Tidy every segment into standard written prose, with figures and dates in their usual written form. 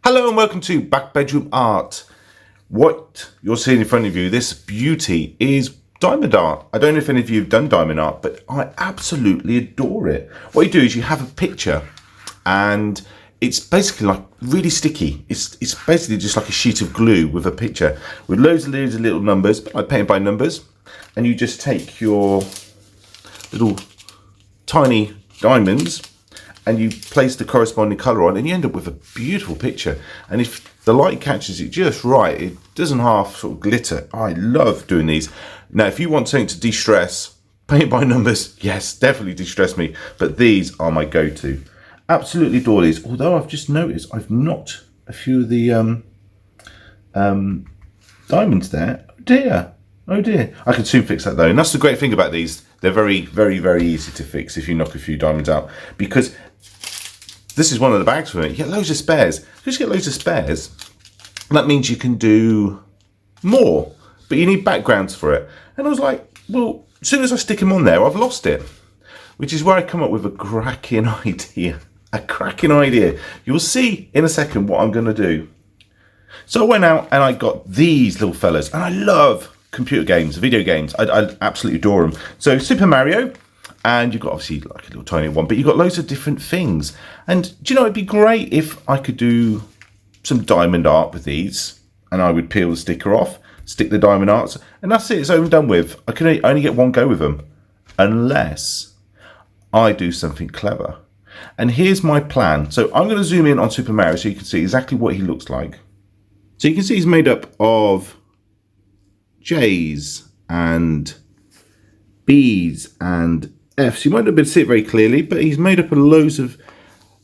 Hello and welcome to Back Bedroom Art. What you're seeing in front of you, this beauty, is diamond art. I don't know if any of you have done diamond art, but I absolutely adore it. What you do is you have a picture and it's basically like really sticky. It's basically just like a sheet of glue with a picture with loads of little numbers, like painted by numbers. And you just take your little tiny diamonds and you place the corresponding colour on and you end up with a beautiful picture. And if the light catches it just right, it doesn't half sort of glitter. I love doing these. Now, if you want something to de-stress, paint by numbers, yes, definitely de-stress me. But these are my go-to. Absolutely adore these. Although I've just noticed I've knocked a few of the diamonds there. Oh dear. I can soon fix that though. And that's the great thing about these. They're very, very, very easy to fix if you knock a few diamonds out. Because this is one of the bags for it. You get loads of spares. Because you get loads of spares, that means you can do more. But you need backgrounds for it. And I was like, well, as soon as I stick them on there, I've lost it. Which is where I come up with a cracking idea. A cracking idea. You'll see in a second what I'm going to do. So I went out and I got these little fellas. And I love computer games, video games. I absolutely adore them. So Super Mario. And you've got obviously like a little tiny one, but you've got loads of different things. And do you know, it'd be great if I could do some diamond art with these and I would peel the sticker off, stick the diamond arts, and that's it, it's over and done with. I can only get one go with them unless I do something clever. And here's my plan. So I'm going to zoom in on Super Mario so you can see exactly what he looks like. So you can see he's made up of J's and B's and F's. You might not be able to see it very clearly, but he's made up of loads of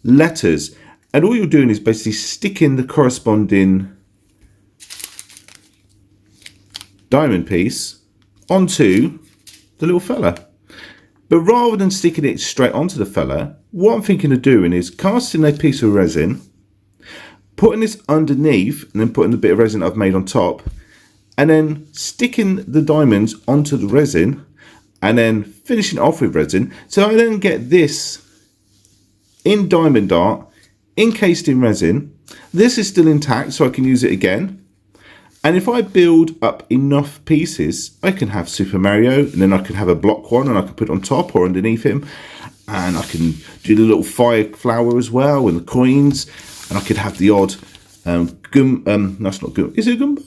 letters. And all you're doing is basically sticking the corresponding diamond piece onto the little fella. But rather than sticking it straight onto the fella, what I'm thinking of doing is casting a piece of resin, putting this underneath, and then putting the bit of resin I've made on top, and then sticking the diamonds onto the resin, and then finishing off with resin. So I then get this in diamond art, encased in resin. This is still intact, so I can use it again. And if I build up enough pieces, I can have Super Mario, and then I can have a block one, and I can put it on top or underneath him. And I can do the little fire flower as well, and the coins. And I could have the odd that's not gum. Is it a gumbo?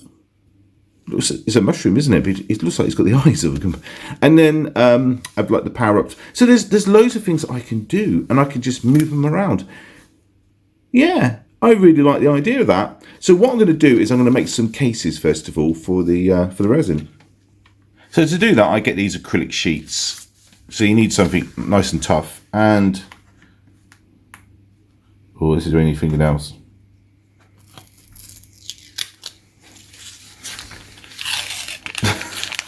It's a mushroom, isn't it? But it looks like it's got the eyes of a gumbo. And then I've like the power-ups. So there's loads of things that I can do, and I can just move them around. Yeah, I really like the idea of that. So what I'm going to do is I'm going to make some cases first of all for the resin. So to do that, I get these acrylic sheets. So you need something nice and tough. And oh, this is doing your fingernails.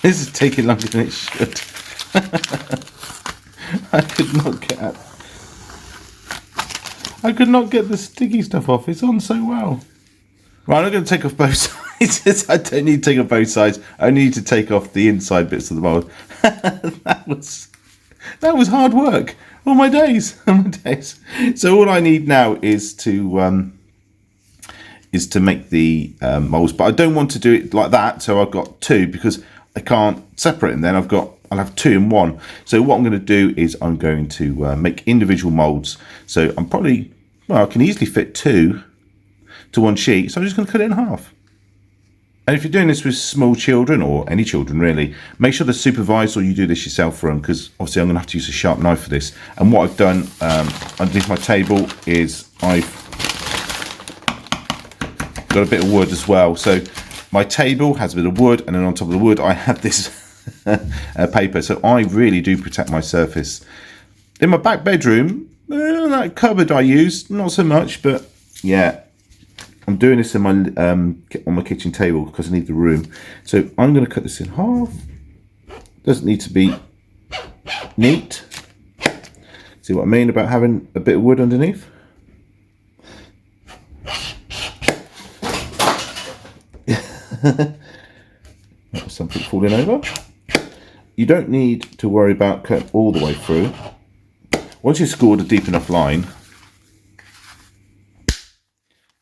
This is taking longer than it should. I could not get the sticky stuff off. It's on so well. Right, I'm going to take off both sides. I don't need to take off both sides. I only need to take off the inside bits of the mould. That was hard work. All my days. So all I need now is to make the moulds, but I don't want to do it like that. So I've got two because I can't separate them. Then I'll have two in one. So what I'm going to do is I'm going to make individual moulds. So I can easily fit two to one sheet. So I'm just going to cut it in half. And if you're doing this with small children or any children really, make sure they're supervised or you do this yourself for them, because obviously I'm going to have to use a sharp knife for this. And what I've done underneath my table is I've got a bit of wood as well. So my table has a bit of wood, and then on top of the wood I have this paper. So I really do protect my surface. In my back bedroom, that cupboard I use, not so much, but yeah. I'm doing this in my on my kitchen table because I need the room. So I'm going to cut this in half. Doesn't need to be neat. See what I mean about having a bit of wood underneath? That was something falling over. You don't need to worry about cutting all the way through. Once you've scored a deep enough line,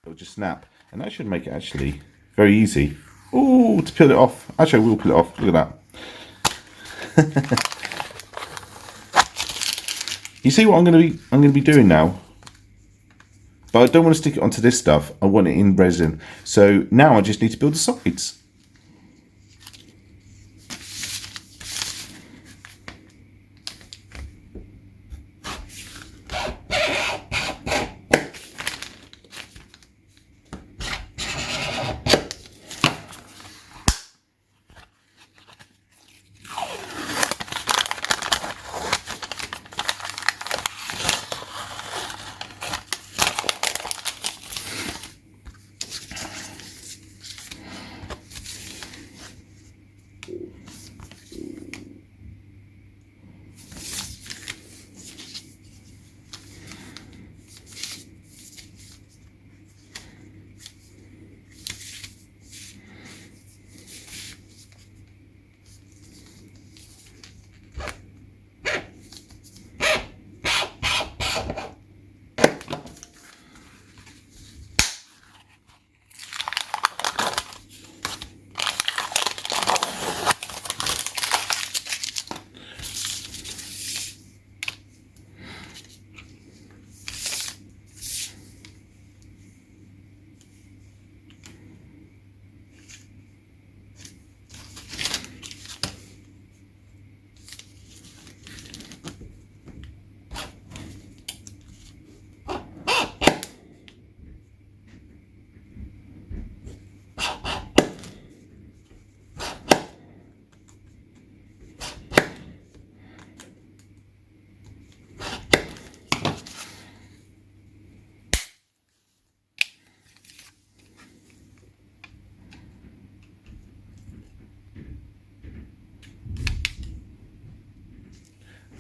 it'll just snap. And that should make it actually very easy. Oh, to peel it off. Actually, I will peel it off. Look at that. You see what I'm going to be doing now? But I don't want to stick it onto this stuff. I want it in resin. So now I just need to build the sides.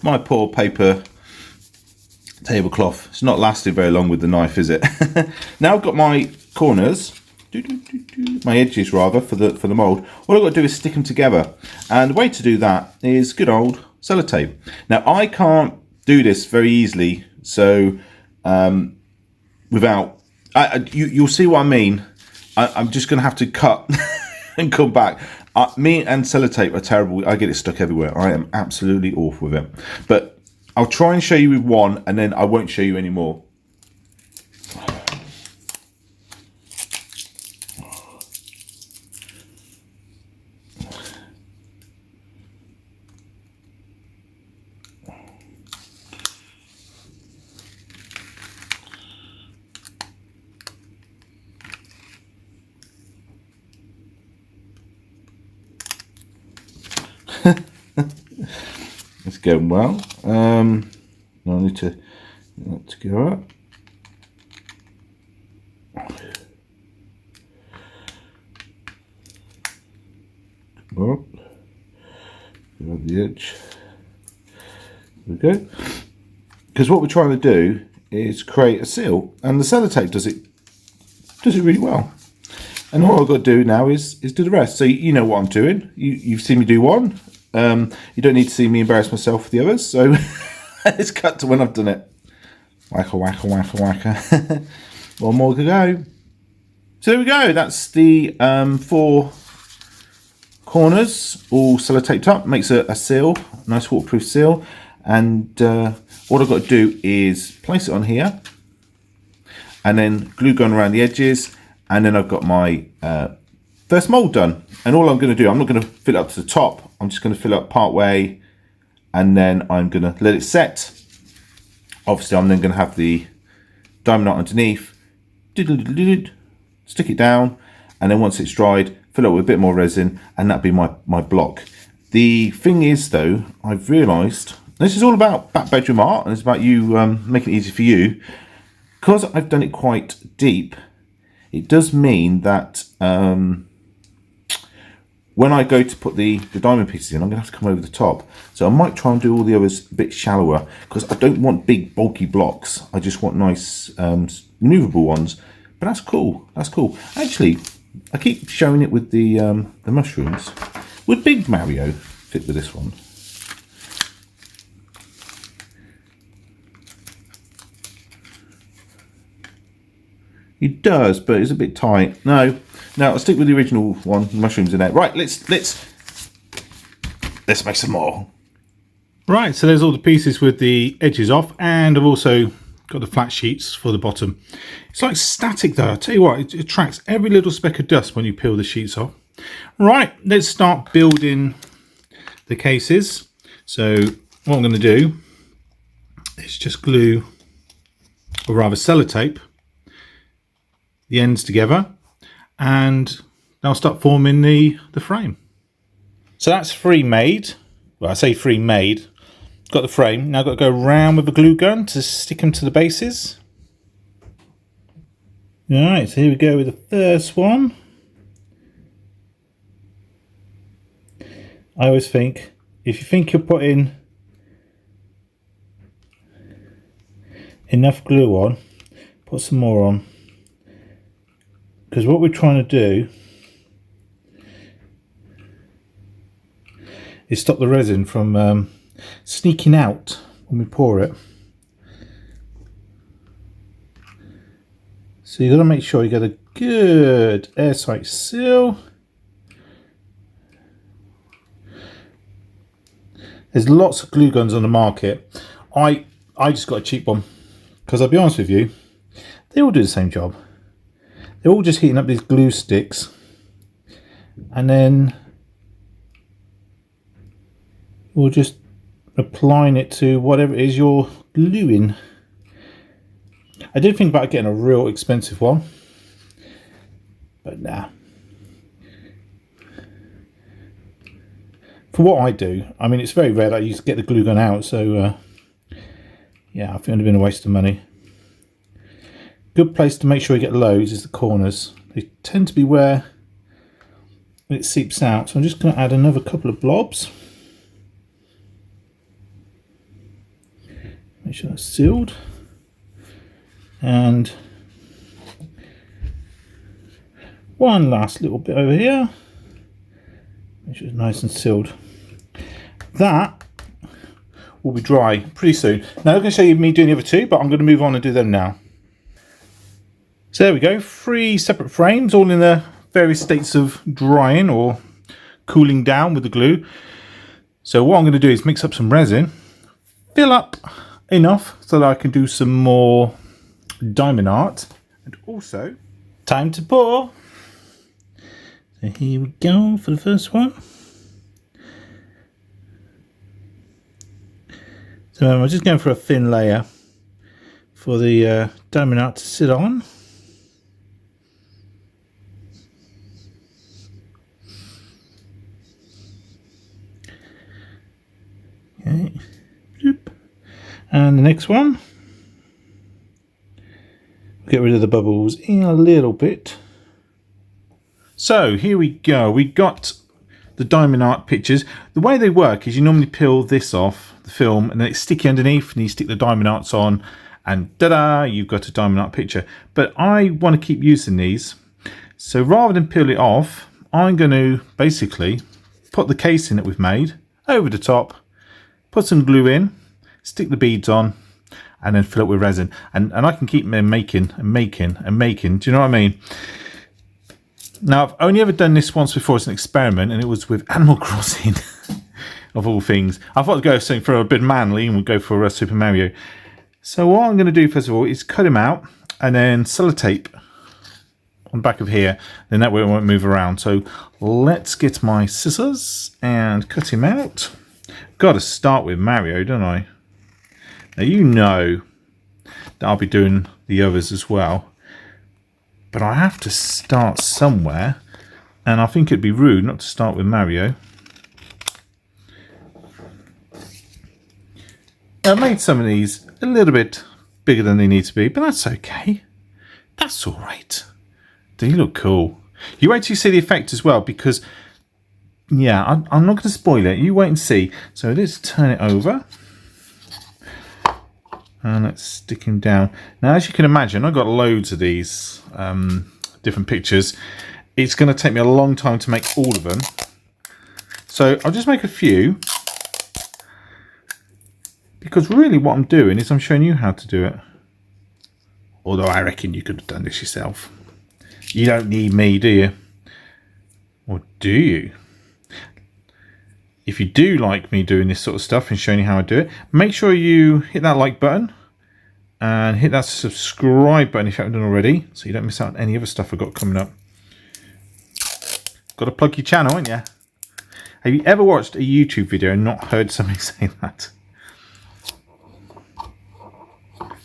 My poor paper tablecloth. It's not lasted very long with the knife, is it? Now I've got my corners, my edges rather, for the mould. What I've got to do is stick them together. And the way to do that is good old sellotape. Now I can't do this very easily, so without, you'll see what I mean. I'm just going to have to cut and come back. Me and sellotape are terrible. I get it stuck everywhere. I am absolutely awful with it. But I'll try and show you with one, and then I won't show you anymore. It's going well. I need to go up. Come up. Go at the edge. There we go. Because what we're trying to do is create a seal, and the sellotape does it really well. And all I've got to do now is do the rest. So you know what I'm doing. You've seen me do one. You don't need to see me embarrass myself for the others. So let's cut to when I've done it. Wacka, wacka, wacka, wacka. One more to go. So there we go. That's the 4 corners all sellotaped up. Makes a seal, a nice waterproof seal. And all I've got to do is place it on here. And then glue gun around the edges. And then I've got my first mould done. And all I'm going to do, I'm not going to fill it up to the top. I'm just going to fill it up part way. And then I'm going to let it set. Obviously, I'm then going to have the diamond knot underneath. Stick it down. And then once it's dried, fill it with a bit more resin. And that'll be my block. The thing is, though, I've realised, this is all about back bedroom art. And it's about you making it easy for you. Because I've done it quite deep, it does mean that when I go to put the diamond pieces in, I'm going to have to come over the top. So I might try and do all the others a bit shallower, because I don't want big bulky blocks. I just want nice manoeuvrable ones. But that's cool. That's cool. Actually, I keep showing it with the mushrooms. Would Big Mario fit with this one? It does, but it's a bit tight. No, I'll stick with the original one. Mushrooms in there. Right, let's make some more. Right, so there's all the pieces with the edges off, and I've also got the flat sheets for the bottom. It's like static though. I tell you what, it attracts every little speck of dust when you peel the sheets off. Right, let's start building the cases. So what I'm going to do is just glue, or rather sellotape, the ends together, and I'll start forming the frame. So that's free made. Well, I say free made. Got the frame. Now I've got to go around with a glue gun to stick them to the bases. Alright, so here we go with the first one. I always think, if you think you're putting enough glue on, put some more on. Because what we're trying to do is stop the resin from sneaking out when we pour it. So you've got to make sure you get a good airtight seal. There's lots of glue guns on the market. I just got a cheap one because I'll be honest with you, they all do the same job. They're all just heating up these glue sticks and then we're just applying it to whatever it is you're gluing. I did think about getting a real expensive one, but nah. For what I do, I mean, it's very rare that I used to get the glue gun out, so yeah, I think it would have been a waste of money. Good place to make sure you get loads is the corners. They tend to be where it seeps out, so I'm just going to add another couple of blobs. Make sure that's sealed. And one last little bit over here. Make sure it's nice and sealed. That will be dry pretty soon. Now I'm going to show you me doing the other two, but I'm going to move on and do them now. So there we go, 3 separate frames, all in the various states of drying or cooling down with the glue. So what I'm going to do is mix up some resin, fill up enough so that I can do some more diamond art, and also time to pour. So here we go for the first one. So I'm just going for a thin layer for the diamond art to sit on. Okay. Bloop. And the next one, get rid of the bubbles in a little bit. So here we go, we got the diamond art pictures. The way they work is you normally peel this off the film and then it's sticky underneath and you stick the diamond arts on and ta-da, you've got a diamond art picture. But I want to keep using these, so rather than peel it off, I'm going to basically put the casing that we've made over the top, put some glue in, stick the beads on, and then fill it with resin. And I can keep making and making and making. Do you know what I mean? Now, I've only ever done this once before as an experiment, and it was with Animal Crossing, of all things. I thought I'd go something for a bit manly and we'll go for Super Mario. So what I'm going to do, first of all, is cut him out and then sellotape on the back of here. Then that way it won't move around. So let's get my scissors and cut him out. Got to start with Mario, don't I? Now you know that I'll be doing the others as well, but I have to start somewhere, and I think it'd be rude not to start with Mario. I've made some of these a little bit bigger than they need to be, but that's okay. That's all right. They look cool. You wait till you see the effect as well, because yeah, I'm not going to spoil it. You wait and see. So let's turn it over. And let's stick him down. Now, as you can imagine, I've got loads of these different pictures. It's going to take me a long time to make all of them. So I'll just make a few. Because really what I'm doing is I'm showing you how to do it. Although I reckon you could have done this yourself. You don't need me, do you? Or do you? If you do like me doing this sort of stuff and showing you how I do it, make sure you hit that like button and hit that subscribe button if you haven't done already, so you don't miss out on any other stuff I've got coming up. Got to plug your channel, haven't you? Have you ever watched a YouTube video and not heard somebody say that?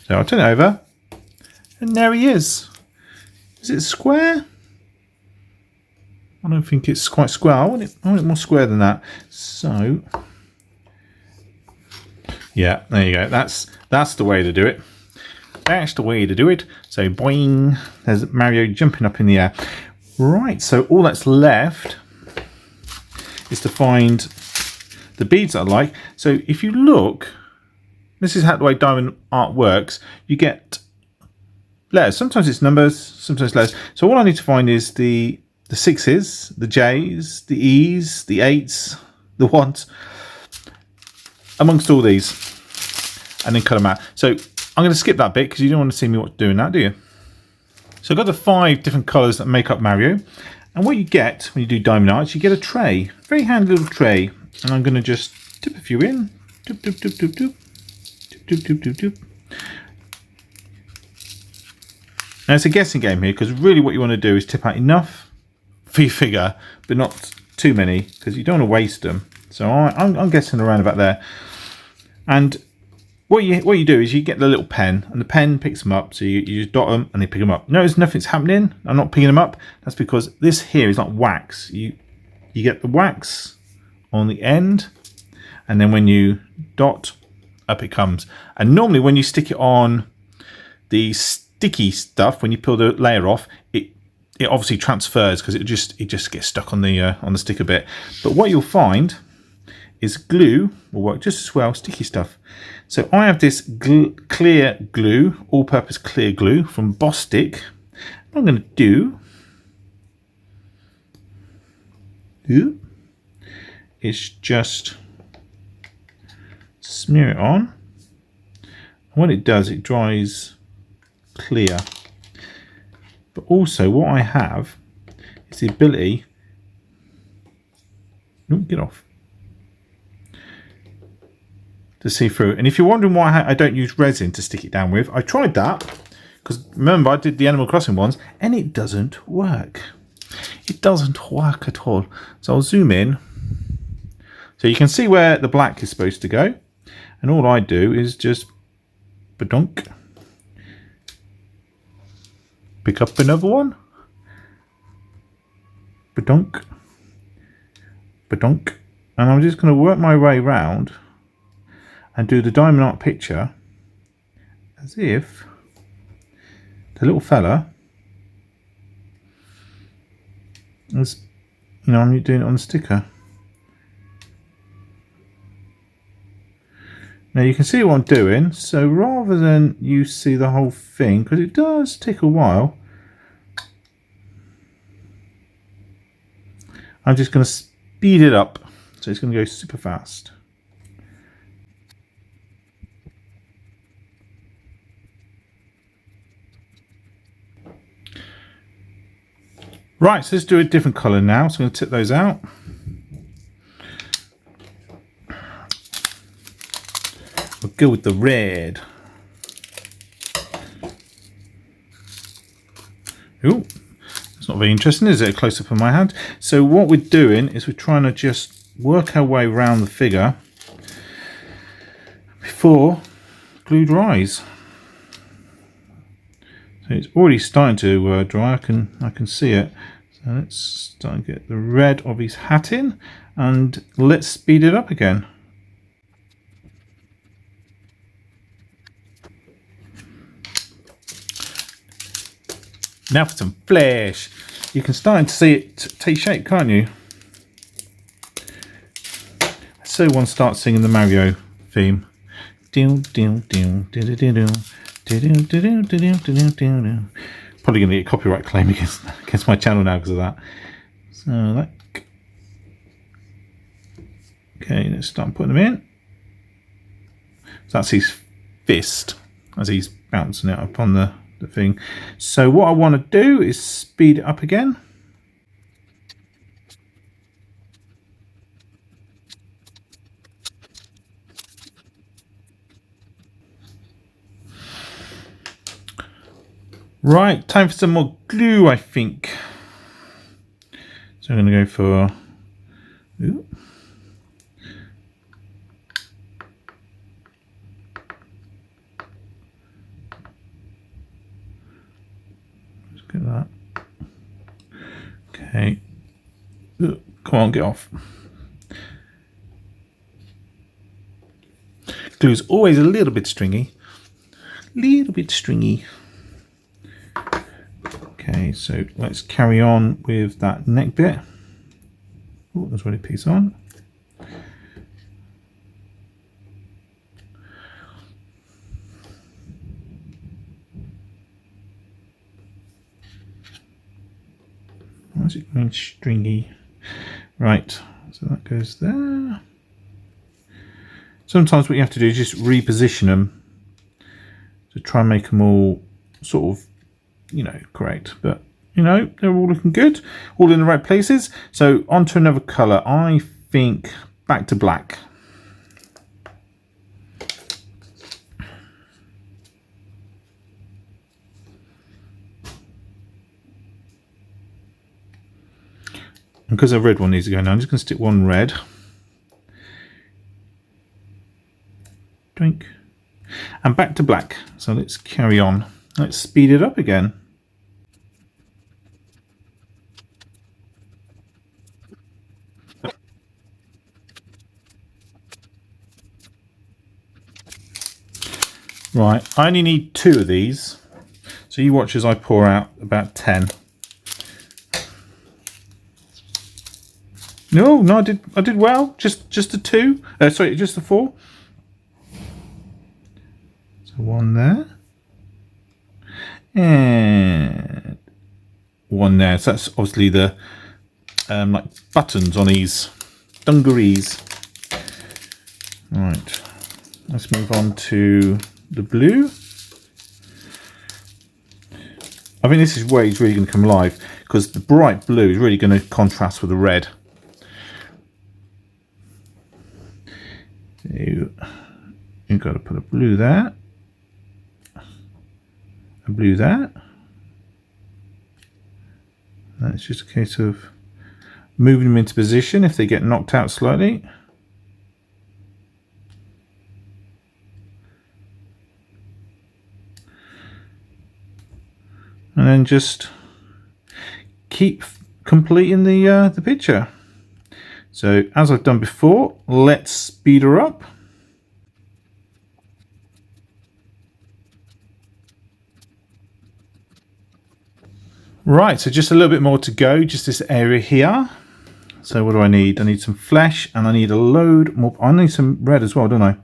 So I'll turn it over, and there he is. Is it square? I don't think it's quite square. I want it more square than that. So, yeah, there you go. That's the way to do it. That's the way to do it. So, boing. There's Mario jumping up in the air. Right, so all that's left is to find the beads that I like. So, if you look, this is how the way diamond art works. You get letters. Sometimes it's numbers, sometimes letters. So, all I need to find is the 6s, the J's, the E's, the 8s, the 1s, amongst all these, and then cut them out. So I'm going to skip that bit because you don't want to see me doing that, do you? So I've got the 5 different colours that make up Mario, and what you get when you do diamond arts, you get a tray, a very handy little tray, and I'm going to just dip a few in, dip, dip, dip, dip, dip, dip, dip, dip, dip, dip. Now it's a guessing game here because really what you want to do is tip out enough for your figure, but not too many because you don't want to waste them. So I'm guessing around about there. And what you do is you get the little pen, and the pen picks them up. So you just dot them and they pick them up. Notice nothing's happening. I'm not picking them up. That's because this here is like wax. You get the wax on the end, and then when you dot, up it comes. And normally when you stick it on the sticky stuff, when you peel the layer off, it obviously transfers because it just gets stuck on the stick a bit. But what you'll find is glue will work just as well, sticky stuff. So I have this clear glue, all-purpose clear glue from Bostik. What I'm going to do is just smear it on. And when it does, it dries clear. But also what I have is the ability, get off, to see through. And if you're wondering why I don't use resin to stick it down with, I tried that because remember I did the Animal Crossing ones and it doesn't work. It doesn't work at all. So I'll zoom in so you can see where the black is supposed to go, and all I do is just badunk. Pick up another one. Badunk. Badunk. And I'm just going to work my way around and do the diamond art picture as if the little fella is, I'm doing it on the sticker. Now you can see what I'm doing, so rather than you see the whole thing, because it does take a while, I'm just going to speed it up, so it's going to go super fast. Right, so let's do a different colour now, so I'm going to tip those out. We'll go with the red. Ooh, that's not very interesting, is it? A close-up of my hand. So what we're doing is we're trying to just work our way around the figure before glue dries. So it's already starting to dry. I can see it. So let's start to get the red of his hat in, and let's speed it up again. Now for some flesh. You can start to see it take shape, can't you? So one starts singing the Mario theme. Probably going to get a copyright claim against my channel now because of that. So that. Okay, let's start putting them in. So that's his fist as he's bouncing it up on the the thing. So what I want to do is speed it up again. Right, time for some more glue, I think. So I'm going to go for... Ooh. Let's get that. Okay. Ooh, come on, get off. Glue's always a little bit stringy. Okay, so let's carry on with that neck bit. Oh, there's already a piece on. Why is it going stringy? Right, so that goes there. Sometimes what you have to do is just reposition them to try and make them all sort of, you know, correct. But, you know, they're all looking good, all in the right places. So on to another colour. I think back to black. And because a red one needs to go now, I'm just going to stick one red. Drink. And back to black. So let's carry on. Let's speed it up again. Right, I only need 2 of these. So you watch as I pour out about 10. No, I did well. Just the 2. Sorry, just the 4. So 1 there. And 1 there. So that's obviously the like buttons on these dungarees. Right. Let's move on to the blue. I think this is where it's really going to come alive, because the bright blue is really going to contrast with the red. So you've got to put a blue there, a blue there. That's just a case of moving them into position if they get knocked out slightly. And then just keep completing the picture. So as I've done before, let's speed her up. Right, so just a little bit more to go, just this area here. So what do I need? I need some flesh, and I need a load more. I need some red as well, don't I?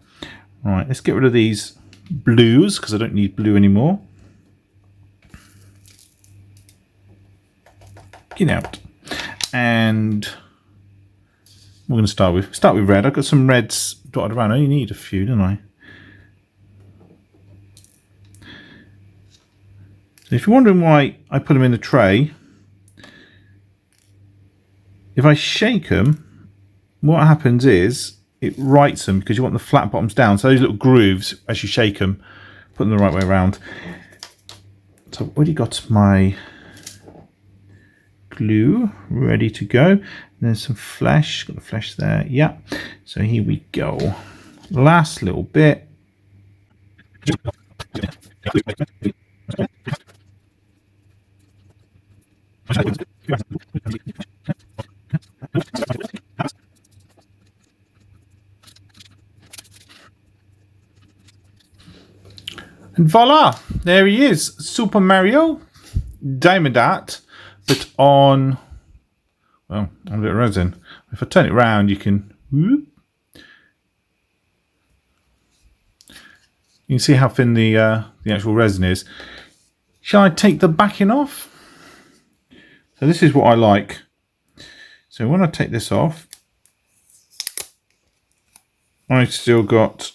All right, let's get rid of these blues, because I don't need blue anymore. Get out. And we're going to start with red. I've got some reds dotted around. I only need a few, don't I? So if you're wondering why I put them in the tray, if I shake them, what happens is it writes them, because you want the flat bottoms down. So those little grooves, as you shake them, put them the right way around. So I've already got my glue ready to go. And there's some flesh, got the flesh there. Yeah, so here we go. Last little bit. And voila, there he is, Super Mario Diamond Art, but on, well, on a bit of resin. If I turn it around, you can, whoop, you can see how thin the actual resin is. Shall I take the backing off? So this is what I like. So when I take this off, I've still got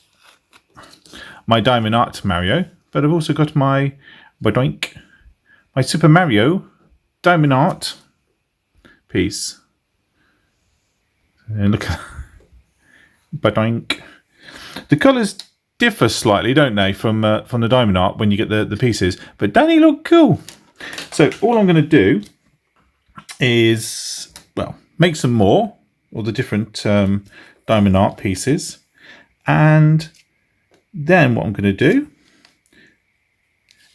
my Diamond Art Mario, but I've also got my Badoink. My Super Mario diamond art piece. And look at Badoink. The colours differ slightly, don't they, from the diamond art when you get the pieces, but don't they look cool? So all I'm going to do is, well, make some more, all the different diamond art pieces, and then what I'm going to do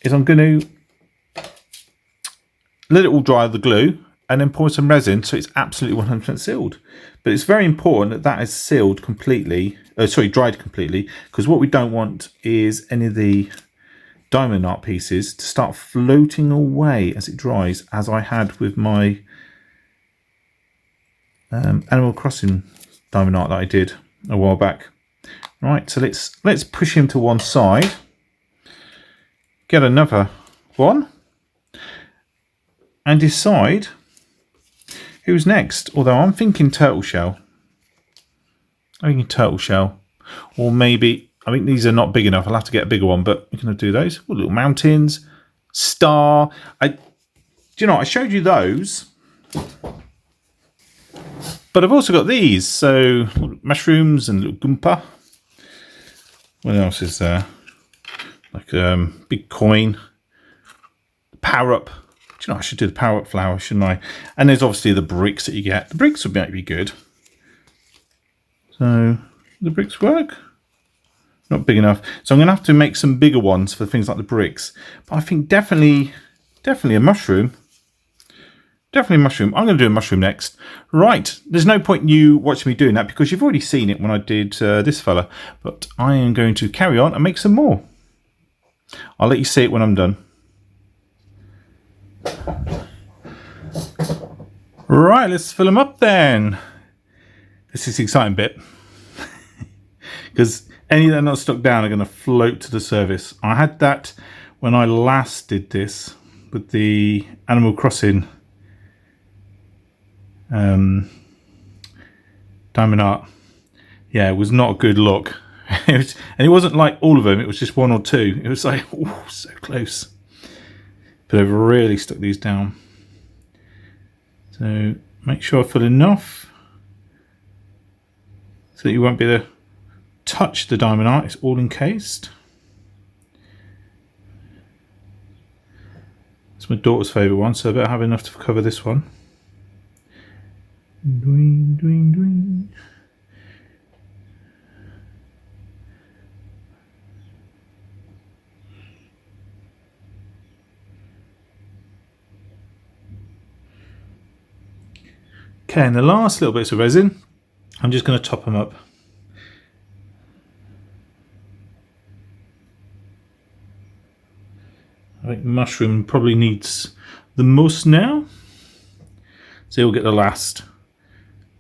is I'm going to let it all dry, the glue, and then pour some resin so it's absolutely 100% sealed. But it's very important that that is sealed completely, dried completely, because what we don't want is any of the diamond art pieces to start floating away as it dries, as I had with my Animal Crossing diamond art that I did a while back. Right, so let's push him to one side, get another one, and decide who's next. Although I'm thinking turtle shell. I'm thinking turtle shell, or maybe, I think these are not big enough. I'll have to get a bigger one, but we're going to do those. Ooh, little mountains, star. Do you know, I showed you those, but I've also got these. So mushrooms and little Goompa. What else is there? Like big coin, power up. Do you know, I should do the power up flower, shouldn't I? And there's obviously the bricks that you get. The bricks would might be good. So the bricks work. Not big enough. So I'm going to have to make some bigger ones for things like the bricks. But I think definitely a mushroom. Definitely a mushroom. I'm going to do a mushroom next. Right. There's no point in you watching me doing that because you've already seen it when I did this fella. But I am going to carry on and make some more. I'll let you see it when I'm done. Right, let's fill them up then. This is the exciting bit. Because any that are not stuck down are going to float to the surface. I had that when I last did this with the Animal Crossing diamond art. Yeah, it was not a good look. And it wasn't like all of them, it was just one or two. It was like, oh, so close. But I've really stuck these down. So make sure I fill enough so that you won't be able to touch the diamond art. It's all encased. It's my daughter's favourite one, so I better have enough to cover this one. Doing, doing, doing. Okay, and the last little bits of resin, I'm just going to top them up. I think mushroom probably needs the most now. So you'll get the last.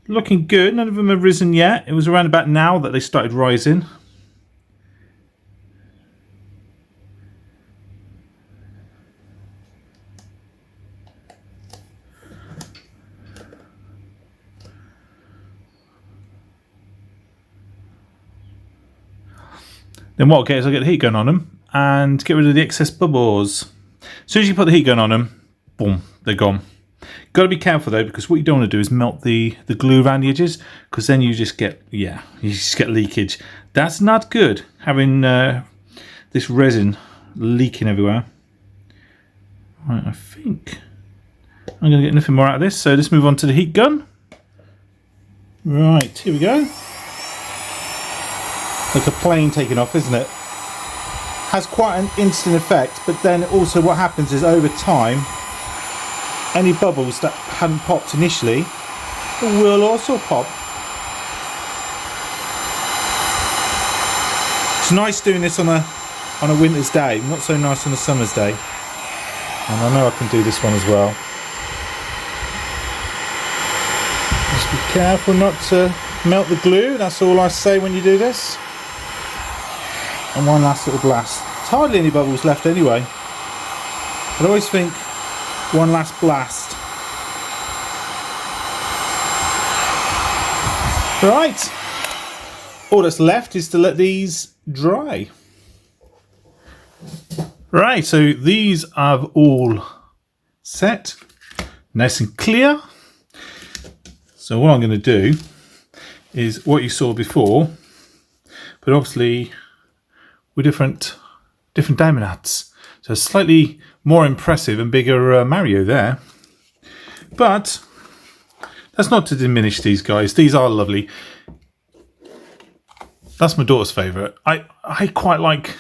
Looking good, none of them have risen yet. It was around about now that they started rising. Then what I'll get is I'll get the heat gun on them and get rid of the excess bubbles. As soon as you put the heat gun on them, boom, they're gone. Got to be careful though, because what you don't want to do is melt the glue around the edges, because then you just get, you just get leakage. That's not good, having this resin leaking everywhere. Right, I think I'm going to get nothing more out of this, so let's move on to the heat gun. Right, here we go. Like a plane taking off, isn't it? Has quite an instant effect, but then also what happens is over time, any bubbles that hadn't popped initially will also pop. It's nice doing this on a winter's day, not so nice on a summer's day. And I know I can do this one as well. Just be careful not to melt the glue, that's all I say when you do this. And one last little blast. There's hardly any bubbles left anyway. I always think one last blast. Right. All that's left is to let these dry. Right, so these are all set, nice and clear. So what I'm going to do is what you saw before, but obviously with different diamond nuts. So slightly more impressive and bigger Mario there. But that's not to diminish these guys. These are lovely. That's my daughter's favourite. I quite like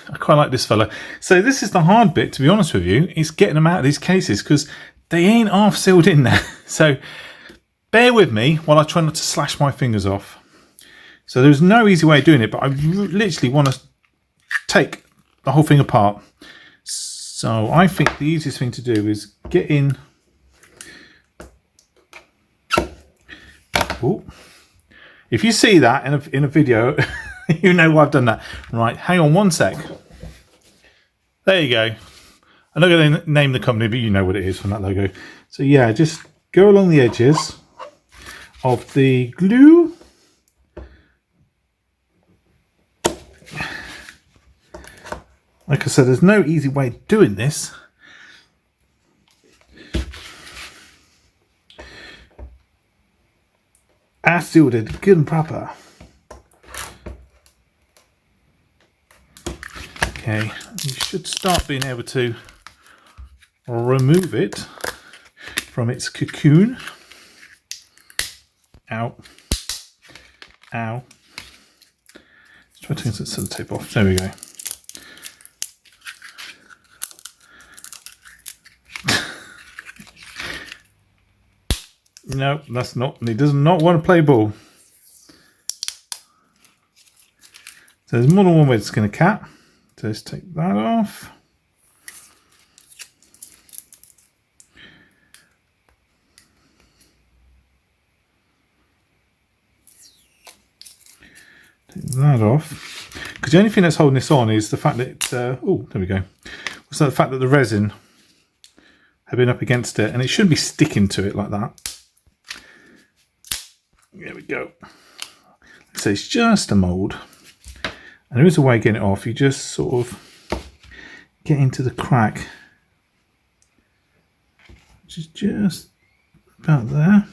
this fella. So this is the hard bit, to be honest with you. It's getting them out of these cases because they ain't half sealed in there. So bear with me while I try not to slash my fingers off. So there's no easy way of doing it, but I literally want to take the whole thing apart. So I think the easiest thing to do is get in. Ooh. If you see that in a video, you know why I've done that. Right, hang on one sec. There you go. I'm not going to name the company, but you know what it is from that logo. So yeah, just go along the edges of the glue. Like I said, there's no easy way of doing this. I sealed it good and proper. Okay, you should start being able to remove it from its cocoon. Ow. Ow. Let's try to take some tape off. There we go. No, that's not. He does not want to play ball. So there's more than one way to skin a cat. So let's take that off. Take that off. Because the only thing that's holding this on is the fact that oh, there we go. So the fact that the resin had been up against it, and it shouldn't be sticking to it like that. There we go. So it's just a mould. And there is a way of getting it off. You just sort of get into the crack. Which is just about there.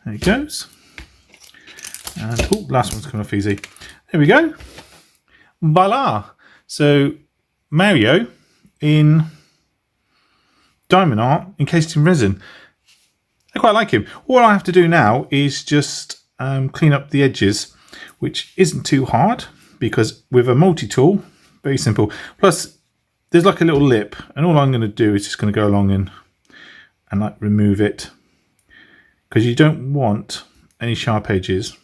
There it goes. And oh, last one's coming off easy. There we go. Voila. So Mario in diamond art encased in resin. I quite like him. All I have to do now is just clean up the edges, which isn't too hard because with a multi-tool, very simple. Plus, there's like a little lip, and all I'm going to do is just going to go along and like remove it because you don't want any sharp edges.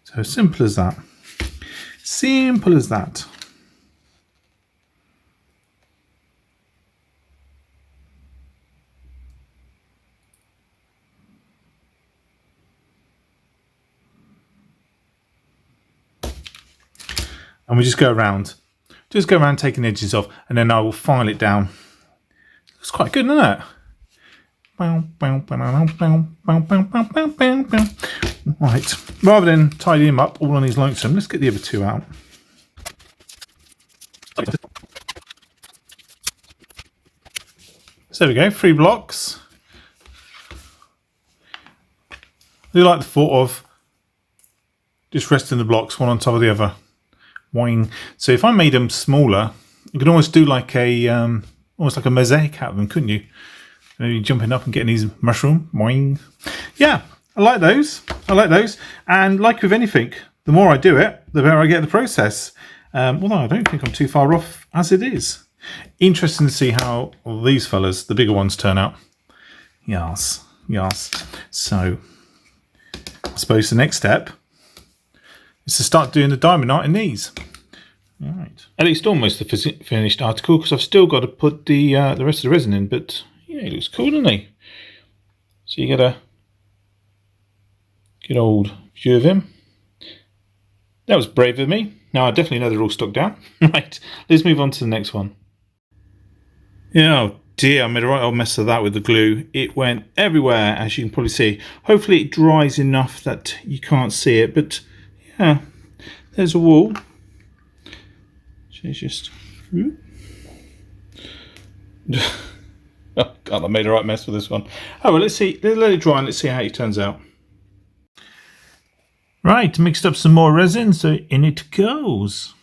So simple as that. Simple as that. And we just go around taking the edges off, and then I will file it down. Looks quite good, doesn't it? Right, rather than tidying them up all on his lonesome, let's get the other two out. So there we go, 3 blocks. I do like the thought of just resting the blocks one on top of the other. Wing. So if I made them smaller, you could almost do like a almost like a mosaic out of them, couldn't you? Maybe jumping up and getting these mushroom. Wing. Yeah, I like those. I like those. And like with anything, the more I do it, the better I get the process. Although I don't think I'm too far off as it is. Interesting to see how these fellas, the bigger ones, turn out. Yes, yes. So I suppose the next step is to start doing the diamond art in these. All right. At least almost the finished article, because I've still got to put the rest of the resin in, but yeah, he looks cool, doesn't he? So you get a good old view of him. That was brave of me. Now I definitely know they're all stuck down. Right, let's move on to the next one. Yeah, oh dear, I made a right old mess of that with the glue. It went everywhere, as you can probably see. Hopefully it dries enough that you can't see it, but yeah, there's a wall. She's just... Oh God, I made a right mess with this one. Oh well, let's see. Let's let it dry and let's see how it turns out. Right, mixed up some more resin, so in it goes.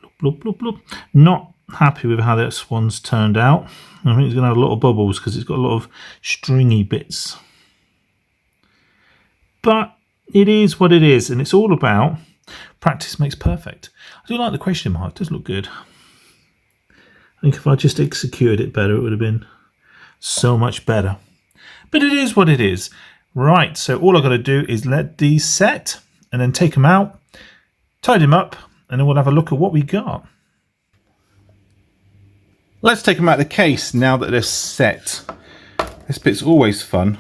Bloop, bloop, bloop, bloop. Not happy with how this one's turned out. I think it's going to have a lot of bubbles because it's got a lot of stringy bits. But it is what it is, and it's all about practice makes perfect. I do like the question mark. It does look good. I think if I just executed it better, it would have been so much better. But it is what it is. Right, so all I've got to do is let these set and then take them out, tidy them up, and then we'll have a look at what we got. Let's take them out of the case now that they're set. This bit's always fun.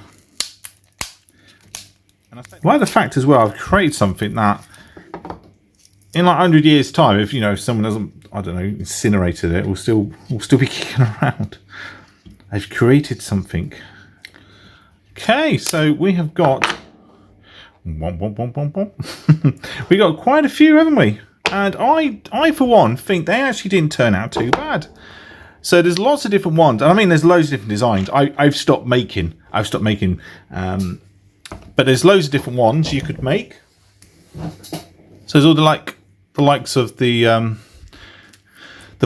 Why the fact as well, I've created something that in like 100 years time, if you know, if someone hasn't, I don't know, incinerated it, we'll still be kicking around. I've created something. Okay, so we have got we got quite a few, haven't we? And I for one think they actually didn't turn out too bad. So there's lots of different ones, and I mean there's loads of different designs. I've stopped making, but there's loads of different ones you could make. So there's all the likes of the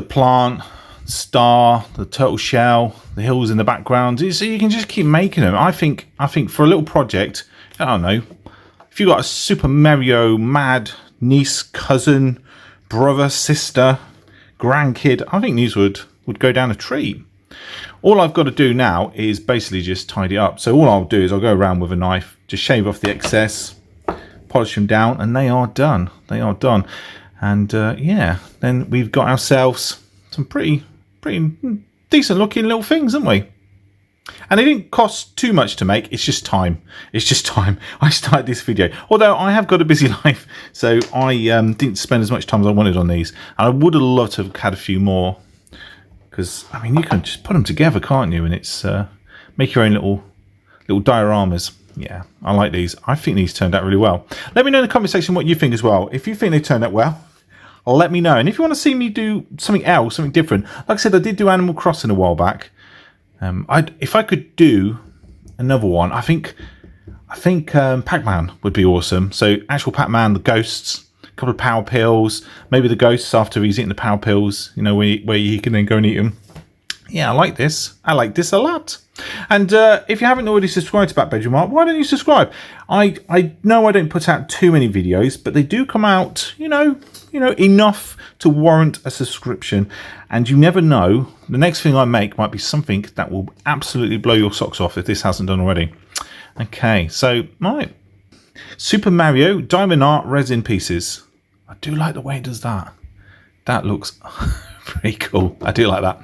plant, star, the turtle shell, the hills in the background. So you can just keep making them. I think for a little project, I don't know, if you got a Super Mario mad niece, cousin, brother, sister, grandkid, I think these would go down a treat. All I've got to do now is basically just tidy up. So all I'll do is I'll go around with a knife, just shave off the excess, polish them down, and they are done. They are done. And yeah, then we've got ourselves some pretty decent looking little things, haven't we? And it didn't cost too much to make. It's just time. It's just time. I started this video, although I have got a busy life, so I didn't spend as much time as I wanted on these. And I would have loved to have had a few more, because I mean you can just put them together, can't you? And it's make your own little dioramas. Yeah, I like these. I think these turned out really well. Let me know in the comment section what you think as well. If you think they turned out well, let me know. And if you want to see me do something else, something different, like I said, I did do Animal Crossing a while back. If I could do another one, I think Pac-Man would be awesome. So actual Pac-Man, the ghosts, a couple of power pills, maybe the ghosts after he's eaten the power pills, you know, where he can then go and eat them. Yeah, I like this. I like this a lot. And if you haven't already subscribed to Back Bedroom Art, why don't you subscribe? I know I don't put out too many videos, but they do come out, you know, enough to warrant a subscription. And you never know, the next thing I make might be something that will absolutely blow your socks off if this hasn't done already. Okay, so right, Super Mario Diamond Art resin pieces. I do like the way it does that. That looks pretty cool. I do like that.